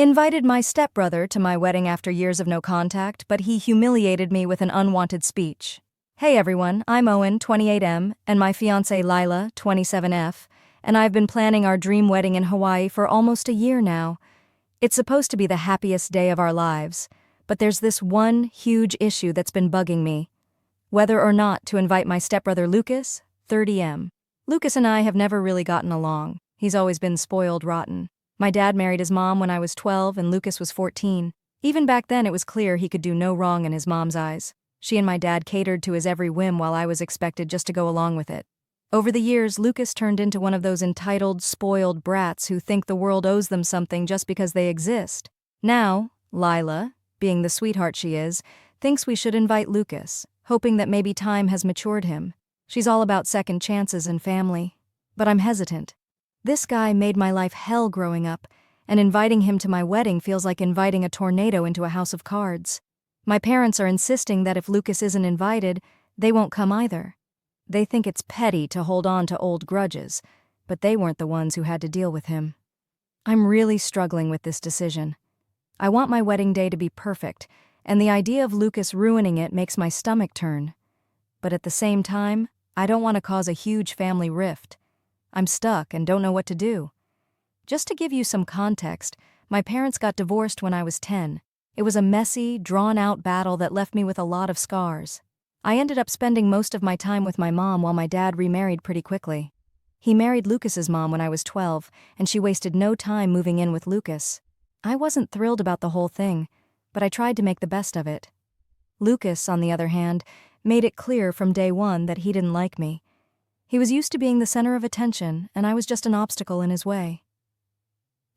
Invited my stepbrother to my wedding after years of no contact, but he humiliated me with an unwanted speech. Hey everyone, I'm Owen, 28M, and my fiancée Lila, 27F, and I've been planning our dream wedding in Hawaii for almost a year now. It's supposed to be the happiest day of our lives, but there's this one huge issue that's been bugging me. Whether or not to invite my stepbrother Lucas, 30M. Lucas and I have never really gotten along. He's always been spoiled rotten. My dad married his mom when I was 12 and Lucas was 14. Even back then it was clear he could do no wrong in his mom's eyes. She and my dad catered to his every whim while I was expected just to go along with it. Over the years, Lucas turned into one of those entitled, spoiled brats who think the world owes them something just because they exist. Now, Lila, being the sweetheart she is, thinks we should invite Lucas, hoping that maybe time has matured him. She's all about second chances and family. But I'm hesitant. This guy made my life hell growing up, and inviting him to my wedding feels like inviting a tornado into a house of cards. My parents are insisting that if Lucas isn't invited, they won't come either. They think it's petty to hold on to old grudges, but they weren't the ones who had to deal with him. I'm really struggling with this decision. I want my wedding day to be perfect, and the idea of Lucas ruining it makes my stomach turn. But at the same time, I don't want to cause a huge family rift. I'm stuck and don't know what to do. Just to give you some context, my parents got divorced when I was 10. It was a messy, drawn-out battle that left me with a lot of scars. I ended up spending most of my time with my mom while my dad remarried pretty quickly. He married Lucas's mom when I was 12, and she wasted no time moving in with Lucas. I wasn't thrilled about the whole thing, but I tried to make the best of it. Lucas, on the other hand, made it clear from day one that he didn't like me. He was used to being the center of attention, and I was just an obstacle in his way.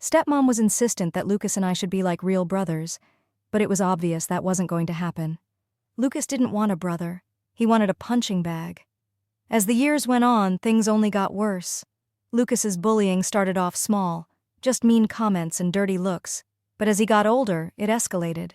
Stepmom was insistent that Lucas and I should be like real brothers, but it was obvious that wasn't going to happen. Lucas didn't want a brother. He wanted a punching bag. As the years went on, things only got worse. Lucas's bullying started off small, just mean comments and dirty looks, but as he got older, it escalated.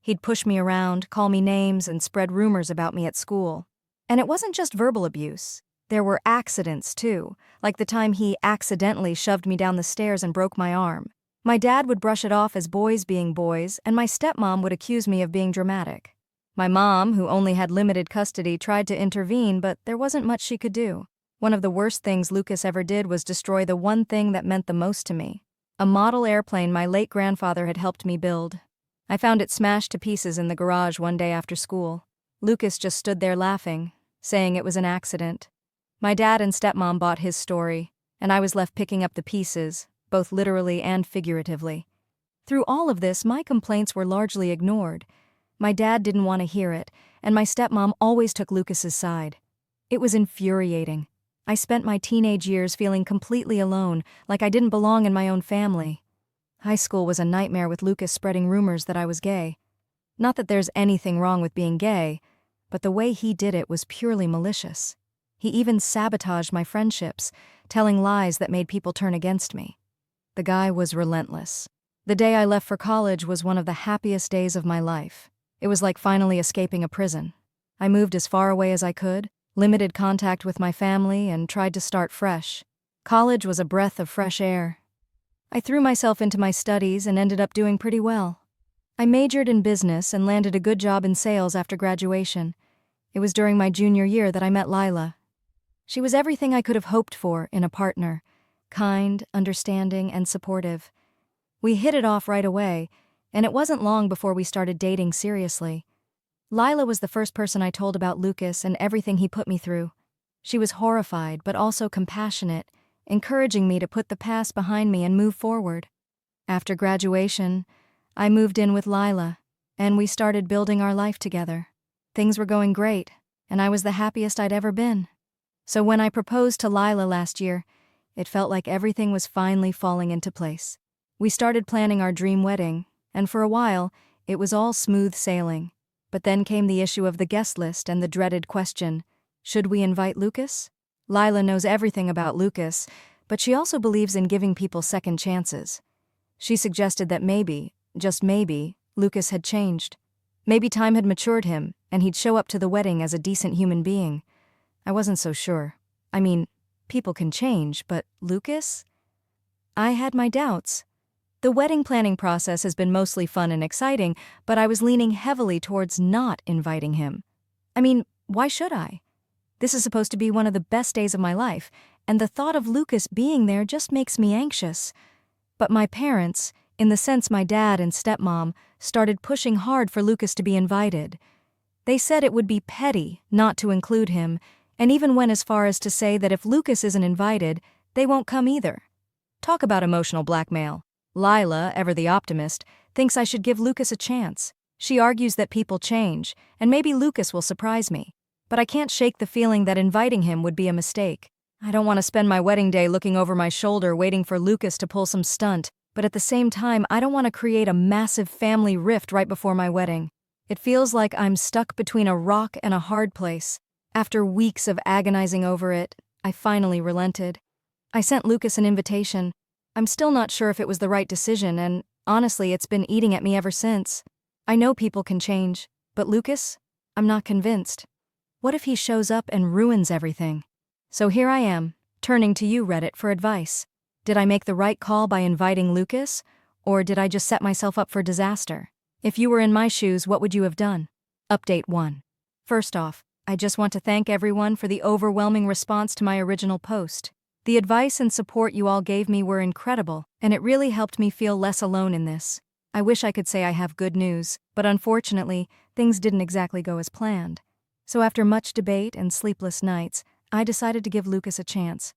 He'd push me around, call me names, and spread rumors about me at school. And it wasn't just verbal abuse. There were accidents, too, like the time he accidentally shoved me down the stairs and broke my arm. My dad would brush it off as boys being boys, and my stepmom would accuse me of being dramatic. My mom, who only had limited custody, tried to intervene, but there wasn't much she could do. One of the worst things Lucas ever did was destroy the one thing that meant the most to me. A model airplane my late grandfather had helped me build. I found it smashed to pieces in the garage one day after school. Lucas just stood there laughing, saying it was an accident. My dad and stepmom bought his story, and I was left picking up the pieces, both literally and figuratively. Through all of this, my complaints were largely ignored. My dad didn't want to hear it, and my stepmom always took Lucas's side. It was infuriating. I spent my teenage years feeling completely alone, like I didn't belong in my own family. High school was a nightmare with Lucas spreading rumors that I was gay. Not that there's anything wrong with being gay, but the way he did it was purely malicious. He even sabotaged my friendships, telling lies that made people turn against me. The guy was relentless. The day I left for college was one of the happiest days of my life. It was like finally escaping a prison. I moved as far away as I could, limited contact with my family, and tried to start fresh. College was a breath of fresh air. I threw myself into my studies and ended up doing pretty well. I majored in business and landed a good job in sales after graduation. It was during my junior year that I met Lila. She was everything I could have hoped for in a partner, kind, understanding, and supportive. We hit it off right away, and it wasn't long before we started dating seriously. Lila was the first person I told about Lucas and everything he put me through. She was horrified but also compassionate, encouraging me to put the past behind me and move forward. After graduation, I moved in with Lila, and we started building our life together. Things were going great, and I was the happiest I'd ever been. So when I proposed to Lila last year, it felt like everything was finally falling into place. We started planning our dream wedding, and for a while, it was all smooth sailing. But then came the issue of the guest list and the dreaded question, should we invite Lucas? Lila knows everything about Lucas, but she also believes in giving people second chances. She suggested that maybe, just maybe, Lucas had changed. Maybe time had matured him, and he'd show up to the wedding as a decent human being. I wasn't so sure. I mean, people can change, but Lucas? I had my doubts. The wedding planning process has been mostly fun and exciting, but I was leaning heavily towards not inviting him. I mean, why should I? This is supposed to be one of the best days of my life, and the thought of Lucas being there just makes me anxious. But my parents, in the sense my dad and stepmom, started pushing hard for Lucas to be invited. They said it would be petty not to include him, and even went as far as to say that if Lucas isn't invited, they won't come either. Talk about emotional blackmail. Lila, ever the optimist, thinks I should give Lucas a chance. She argues that people change, and maybe Lucas will surprise me. But I can't shake the feeling that inviting him would be a mistake. I don't want to spend my wedding day looking over my shoulder waiting for Lucas to pull some stunt, but at the same time, I don't want to create a massive family rift right before my wedding. It feels like I'm stuck between a rock and a hard place. After weeks of agonizing over it, I finally relented. I sent Lucas an invitation. I'm still not sure if it was the right decision, and honestly, it's been eating at me ever since. I know people can change, but Lucas? I'm not convinced. What if he shows up and ruins everything? So here I am, turning to you, Reddit, for advice. Did I make the right call by inviting Lucas, or did I just set myself up for disaster? If you were in my shoes, what would you have done? Update 1. First off, I just want to thank everyone for the overwhelming response to my original post. The advice and support you all gave me were incredible, and it really helped me feel less alone in this. I wish I could say I have good news, but unfortunately, things didn't exactly go as planned. So after much debate and sleepless nights, I decided to give Lucas a chance.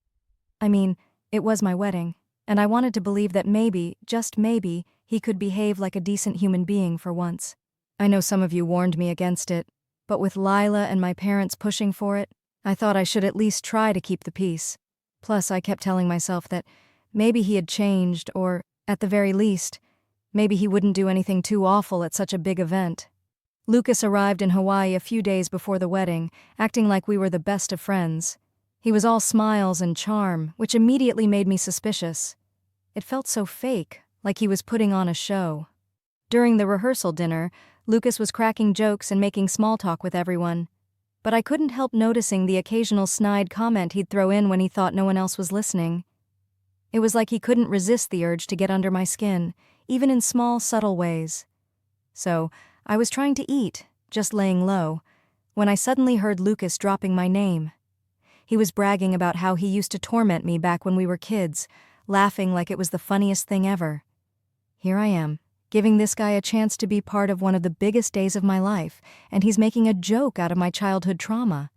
I mean, it was my wedding, and I wanted to believe that maybe, just maybe, he could behave like a decent human being for once. I know some of you warned me against it, but with Lila and my parents pushing for it, I thought I should at least try to keep the peace. Plus, I kept telling myself that maybe he had changed, or, at the very least, maybe he wouldn't do anything too awful at such a big event. Lucas arrived in Hawaii a few days before the wedding, acting like we were the best of friends. He was all smiles and charm, which immediately made me suspicious. It felt so fake, like he was putting on a show. During the rehearsal dinner, Lucas was cracking jokes and making small talk with everyone. But I couldn't help noticing the occasional snide comment he'd throw in when he thought no one else was listening. It was like he couldn't resist the urge to get under my skin, even in small, subtle ways. So, I was trying to eat, just laying low, when I suddenly heard Lucas dropping my name. He was bragging about how he used to torment me back when we were kids, laughing like it was the funniest thing ever. Here I am, giving this guy a chance to be part of one of the biggest days of my life, and he's making a joke out of my childhood trauma.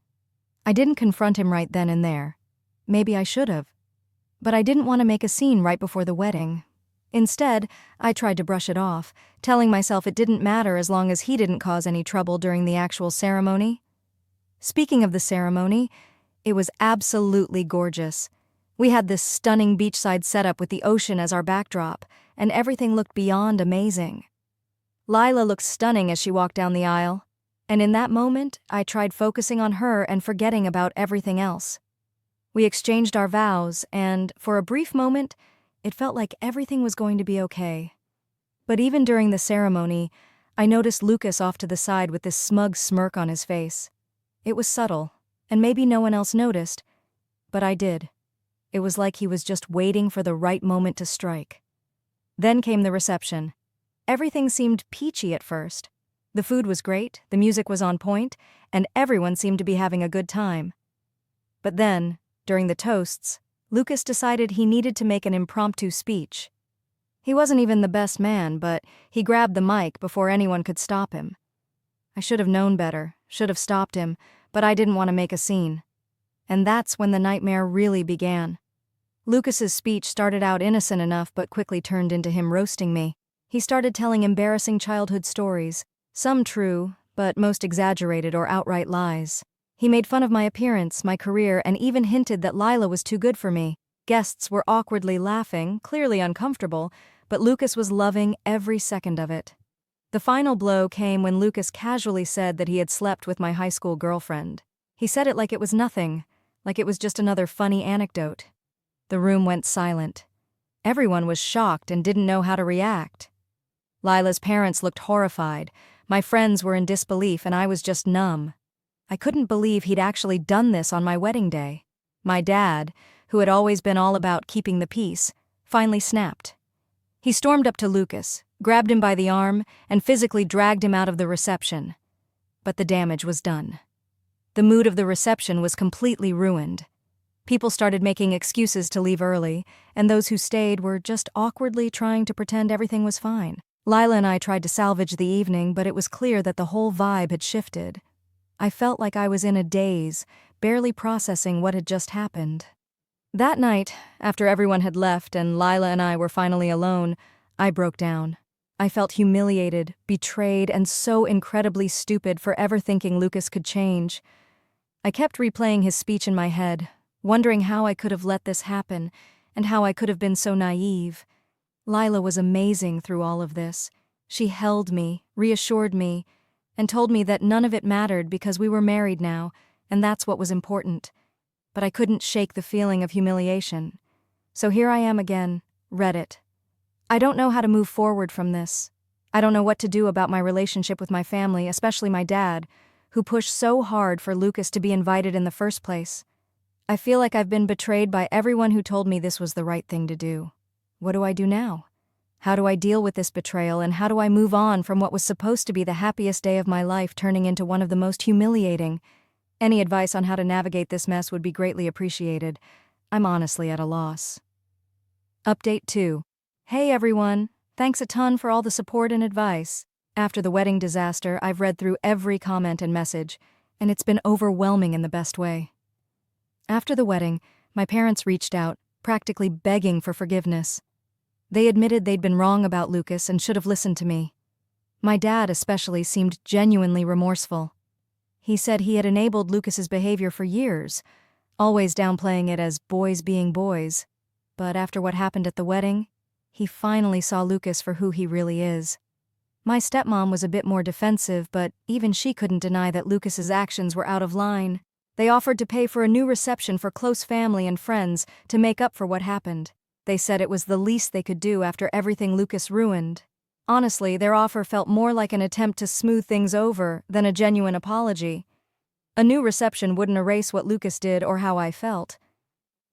I didn't confront him right then and there. Maybe I should have. But I didn't want to make a scene right before the wedding. Instead, I tried to brush it off, telling myself it didn't matter as long as he didn't cause any trouble during the actual ceremony. Speaking of the ceremony, it was absolutely gorgeous. We had this stunning beachside setup with the ocean as our backdrop, and everything looked beyond amazing. Lila looked stunning as she walked down the aisle, and in that moment, I tried focusing on her and forgetting about everything else. We exchanged our vows, and, for a brief moment, it felt like everything was going to be okay. But even during the ceremony, I noticed Lucas off to the side with this smug smirk on his face. It was subtle, and maybe no one else noticed, but I did. It was like he was just waiting for the right moment to strike. Then came the reception. Everything seemed peachy at first. The food was great, the music was on point, and everyone seemed to be having a good time. But then, during the toasts, Lucas decided he needed to make an impromptu speech. He wasn't even the best man, but he grabbed the mic before anyone could stop him. I should have known better, should have stopped him, but I didn't want to make a scene. And that's when the nightmare really began. Lucas's speech started out innocent enough but quickly turned into him roasting me. He started telling embarrassing childhood stories, some true, but most exaggerated or outright lies. He made fun of my appearance, my career, and even hinted that Lila was too good for me. Guests were awkwardly laughing, clearly uncomfortable, but Lucas was loving every second of it. The final blow came when Lucas casually said that he had slept with my high school girlfriend. He said it like it was nothing, like it was just another funny anecdote. The room went silent. Everyone was shocked and didn't know how to react. Lila's parents looked horrified. My friends were in disbelief and I was just numb. I couldn't believe he'd actually done this on my wedding day. My dad, who had always been all about keeping the peace, finally snapped. He stormed up to Lucas, grabbed him by the arm, and physically dragged him out of the reception. But the damage was done. The mood of the reception was completely ruined. People started making excuses to leave early, and those who stayed were just awkwardly trying to pretend everything was fine. Lila and I tried to salvage the evening, but it was clear that the whole vibe had shifted. I felt like I was in a daze, barely processing what had just happened. That night, after everyone had left and Lila and I were finally alone, I broke down. I felt humiliated, betrayed, and so incredibly stupid for ever thinking Lucas could change. I kept replaying his speech in my head, wondering how I could have let this happen, and how I could have been so naive. Lila was amazing through all of this. She held me, reassured me, and told me that none of it mattered because we were married now, and that's what was important. But I couldn't shake the feeling of humiliation. So here I am again, Reddit. I don't know how to move forward from this. I don't know what to do about my relationship with my family, especially my dad, who pushed so hard for Lucas to be invited in the first place. I feel like I've been betrayed by everyone who told me this was the right thing to do. What do I do now? How do I deal with this betrayal, and how do I move on from what was supposed to be the happiest day of my life turning into one of the most humiliating? Any advice on how to navigate this mess would be greatly appreciated. I'm honestly at a loss. Update 2. Hey everyone, thanks a ton for all the support and advice. After the wedding disaster, I've read through every comment and message, and it's been overwhelming in the best way. After the wedding, my parents reached out, practically begging for forgiveness. They admitted they'd been wrong about Lucas and should have listened to me. My dad especially seemed genuinely remorseful. He said he had enabled Lucas's behavior for years, always downplaying it as boys being boys. But after what happened at the wedding, he finally saw Lucas for who he really is. My stepmom was a bit more defensive, but even she couldn't deny that Lucas's actions were out of line. They offered to pay for a new reception for close family and friends to make up for what happened. They said it was the least they could do after everything Lucas ruined. Honestly, their offer felt more like an attempt to smooth things over than a genuine apology. A new reception wouldn't erase what Lucas did or how I felt.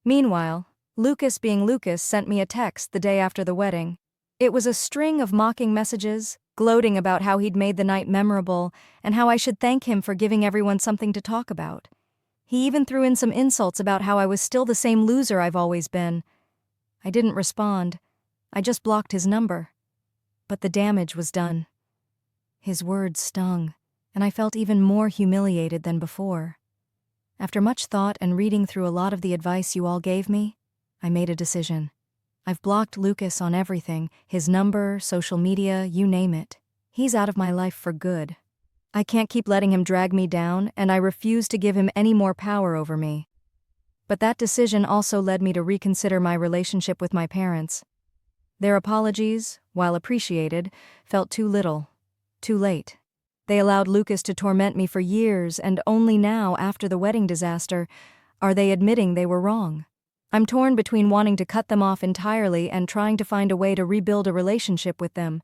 Meanwhile, Lucas being Lucas sent me a text the day after the wedding. It was a string of mocking messages, gloating about how he'd made the night memorable and how I should thank him for giving everyone something to talk about. He even threw in some insults about how I was still the same loser I've always been. I didn't respond. I just blocked his number. But the damage was done. His words stung, and I felt even more humiliated than before. After much thought and reading through a lot of the advice you all gave me, I made a decision. I've blocked Lucas on everything, his number, social media, you name it. He's out of my life for good. I can't keep letting him drag me down, and I refuse to give him any more power over me. But that decision also led me to reconsider my relationship with my parents. Their apologies, while appreciated, felt too little, too late. They allowed Lucas to torment me for years, and only now, after the wedding disaster, are they admitting they were wrong. I'm torn between wanting to cut them off entirely and trying to find a way to rebuild a relationship with them.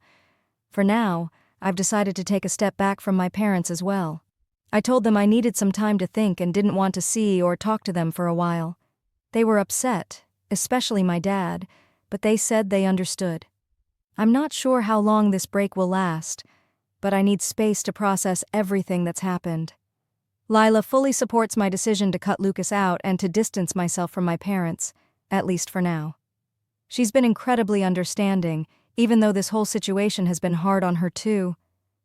For now, I've decided to take a step back from my parents as well. I told them I needed some time to think and didn't want to see or talk to them for a while. They were upset, especially my dad, but they said they understood. I'm not sure how long this break will last, but I need space to process everything that's happened. Lila fully supports my decision to cut Lucas out and to distance myself from my parents, at least for now. She's been incredibly understanding, even though this whole situation has been hard on her too.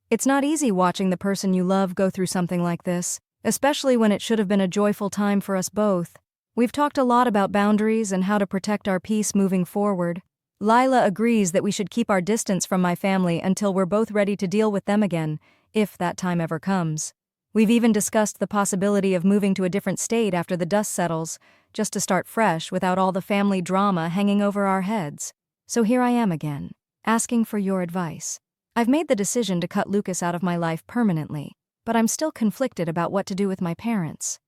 It's not easy watching the person you love go through something like this, especially when it should have been a joyful time for us both. We've talked a lot about boundaries and how to protect our peace moving forward. Lila agrees that we should keep our distance from my family until we're both ready to deal with them again, if that time ever comes. We've even discussed the possibility of moving to a different state after the dust settles, just to start fresh without all the family drama hanging over our heads. So here I am again, asking for your advice. I've made the decision to cut Lucas out of my life permanently, but I'm still conflicted about what to do with my parents.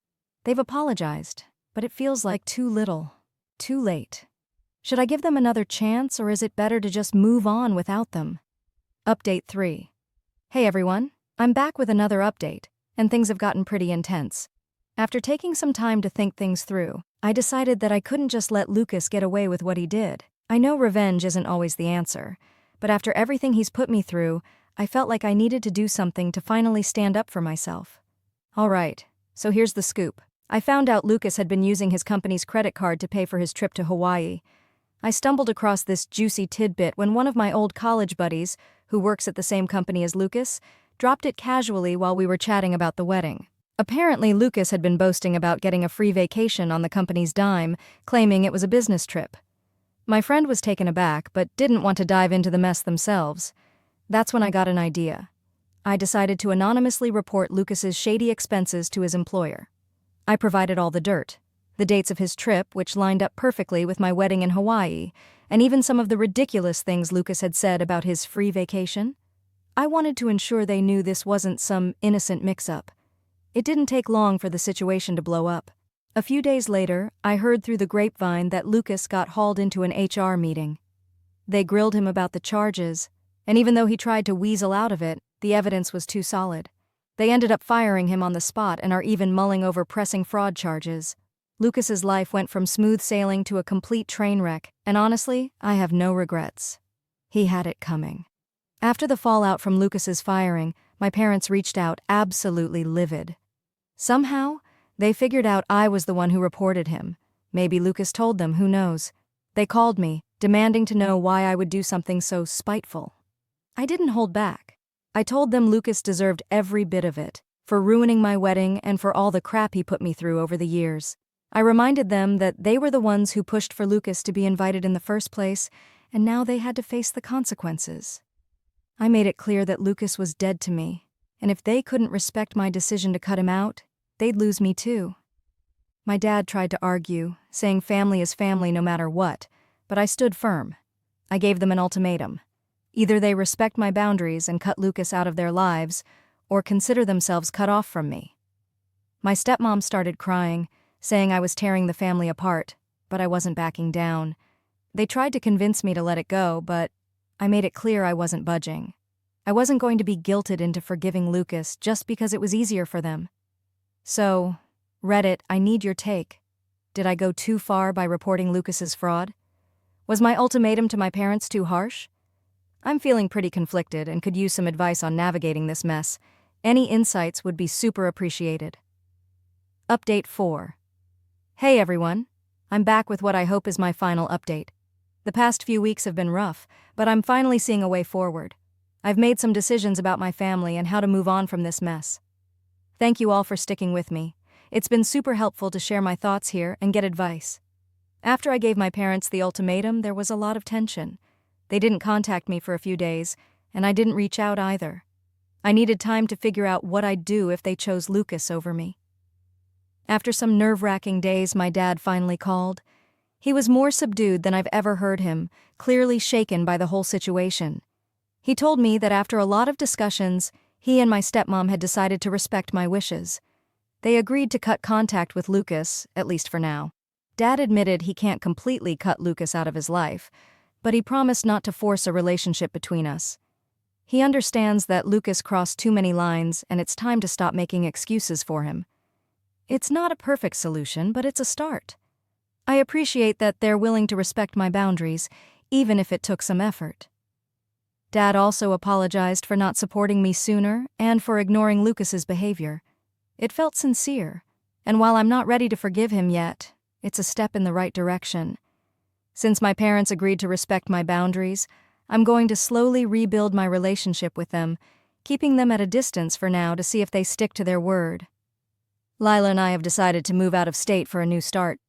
They've apologized, but it feels like too little, too late. Should I give them another chance, or is it better to just move on without them? Update 3. Hey everyone, I'm back with another update, and things have gotten pretty intense. After taking some time to think things through, I decided that I couldn't just let Lucas get away with what he did. I know revenge isn't always the answer, but after everything he's put me through, I felt like I needed to do something to finally stand up for myself. Alright, so here's the scoop. I found out Lucas had been using his company's credit card to pay for his trip to Hawaii. I stumbled across this juicy tidbit when one of my old college buddies, who works at the same company as Lucas, dropped it casually while we were chatting about the wedding. Apparently, Lucas had been boasting about getting a free vacation on the company's dime, claiming it was a business trip. My friend was taken aback, but didn't want to dive into the mess themselves. That's when I got an idea. I decided to anonymously report Lucas's shady expenses to his employer. I provided all the dirt, the dates of his trip, which lined up perfectly with my wedding in Hawaii, and even some of the ridiculous things Lucas had said about his free vacation. I wanted to ensure they knew this wasn't some innocent mix-up. It didn't take long for the situation to blow up. A few days later, I heard through the grapevine that Lucas got hauled into an HR meeting. They grilled him about the charges, and even though he tried to weasel out of it, the evidence was too solid. They ended up firing him on the spot and are even mulling over pressing fraud charges. Lucas's life went from smooth sailing to a complete train wreck, and honestly, I have no regrets. He had it coming. After the fallout from Lucas's firing, my parents reached out, absolutely livid. Somehow, they figured out I was the one who reported him. Maybe Lucas told them, who knows. They called me, demanding to know why I would do something so spiteful. I didn't hold back. I told them Lucas deserved every bit of it, for ruining my wedding and for all the crap he put me through over the years. I reminded them that they were the ones who pushed for Lucas to be invited in the first place, and now they had to face the consequences. I made it clear that Lucas was dead to me, and if they couldn't respect my decision to cut him out, they'd lose me too. My dad tried to argue, saying family is family no matter what, but I stood firm. I gave them an ultimatum. Either they respect my boundaries and cut Lucas out of their lives, or consider themselves cut off from me. My stepmom started crying, saying I was tearing the family apart, but I wasn't backing down. They tried to convince me to let it go, but I made it clear I wasn't budging. I wasn't going to be guilted into forgiving Lucas just because it was easier for them. So, Reddit, I need your take. Did I go too far by reporting Lucas's fraud? Was my ultimatum to my parents too harsh? I'm feeling pretty conflicted and could use some advice on navigating this mess. Any insights would be super appreciated. Update 4. Hey everyone, I'm back with what I hope is my final update. The past few weeks have been rough, but I'm finally seeing a way forward. I've made some decisions about my family and how to move on from this mess. Thank you all for sticking with me. It's been super helpful to share my thoughts here and get advice. After I gave my parents the ultimatum, there was a lot of tension. They didn't contact me for a few days, and I didn't reach out either. I needed time to figure out what I'd do if they chose Lucas over me. After some nerve-wracking days, my dad finally called. He was more subdued than I've ever heard him, clearly shaken by the whole situation. He told me that after a lot of discussions, he and my stepmom had decided to respect my wishes. They agreed to cut contact with Lucas, at least for now. Dad admitted he can't completely cut Lucas out of his life, but he promised not to force a relationship between us. He understands that Lucas crossed too many lines and it's time to stop making excuses for him. It's not a perfect solution, but it's a start. I appreciate that they're willing to respect my boundaries, even if it took some effort. Dad also apologized for not supporting me sooner and for ignoring Lucas's behavior. It felt sincere, and while I'm not ready to forgive him yet, it's a step in the right direction. Since my parents agreed to respect my boundaries, I'm going to slowly rebuild my relationship with them, keeping them at a distance for now to see if they stick to their word. Lila and I have decided to move out of state for a new start.